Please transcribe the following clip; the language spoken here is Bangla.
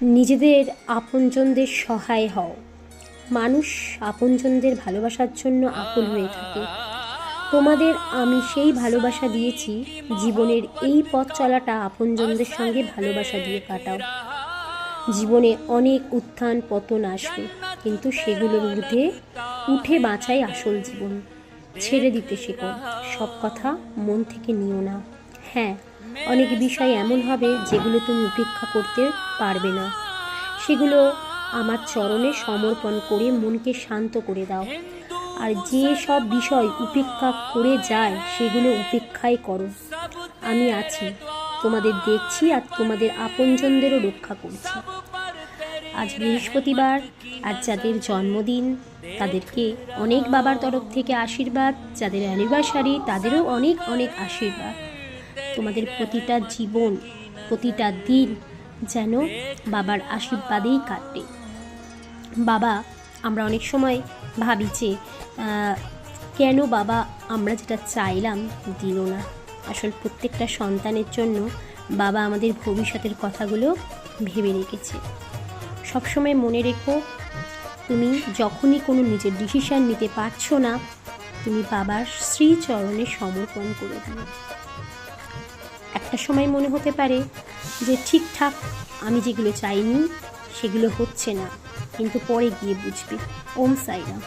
নিজেদের আপনজনদের সহায় হও। মানুষ আপনজনদের ভালোবাসার জন্য আকুল হয়ে থাকে। তোমাদের আমি সেই ভালোবাসা দিয়েছি। জীবনের এই পথ চলাটা আপনজনদের সঙ্গে ভালোবাসা দিয়ে কাটাও। জীবনে অনেক উত্থান পতন আসবে, কিন্তু সেগুলোর ঊর্ধ্বে উঠে বাঁচাই আসল জীবন। ছেড়ে দিতে শেখো, সব কথা মন থেকে নিও না। হ্যাঁ, অনেক বিষয় এমন হবে যেগুলো তুমি উপেক্ষা করতে পারবে না। সেগুলো আমার চরণে সমর্পণ করে মনকে শান্ত করে দাও। আর যে সব বিষয় উপেক্ষা করে যায় সেগুলো উপেক্ষাই করো। আমি আছি, তোমাদের দেখছি আর তোমাদের আপনজনদেরও রক্ষা করছি। আজ বৃহস্পতিবার, আর যাদের জন্মদিন তাদেরকে অনেক বাবার তরফ থেকে আশীর্বাদ। যাদের অ্যানিভার্সারি তাদেরও অনেক অনেক আশীর্বাদ। তোমাদের প্রতিটা জীবন, প্রতিটা দিন যেন বাবার আশীর্বাদেই কাটে। বাবা, আমরা অনেক সময় ভাবি যে কেন বাবা আমরা যেটা চাইলাম দিল না। আসলে প্রত্যেকটা সন্তানের জন্য বাবা আমাদের ভবিষ্যতের কথাগুলো ভেবে রেখেছে। সবসময় মনে রেখো, তুমি যখনই কোনো নিজের ডিসিশন নিতে পারছো না, তুমি বাবার শ্রীচরণে সমর্পণ করে দিও। একটা সময় মনে হতে পারে যে ঠিকঠাক আমি যেগুলো চাইনি সেগুলো হচ্ছে না, কিন্তু পরে গিয়ে বুঝবে। ওম সাইরাম।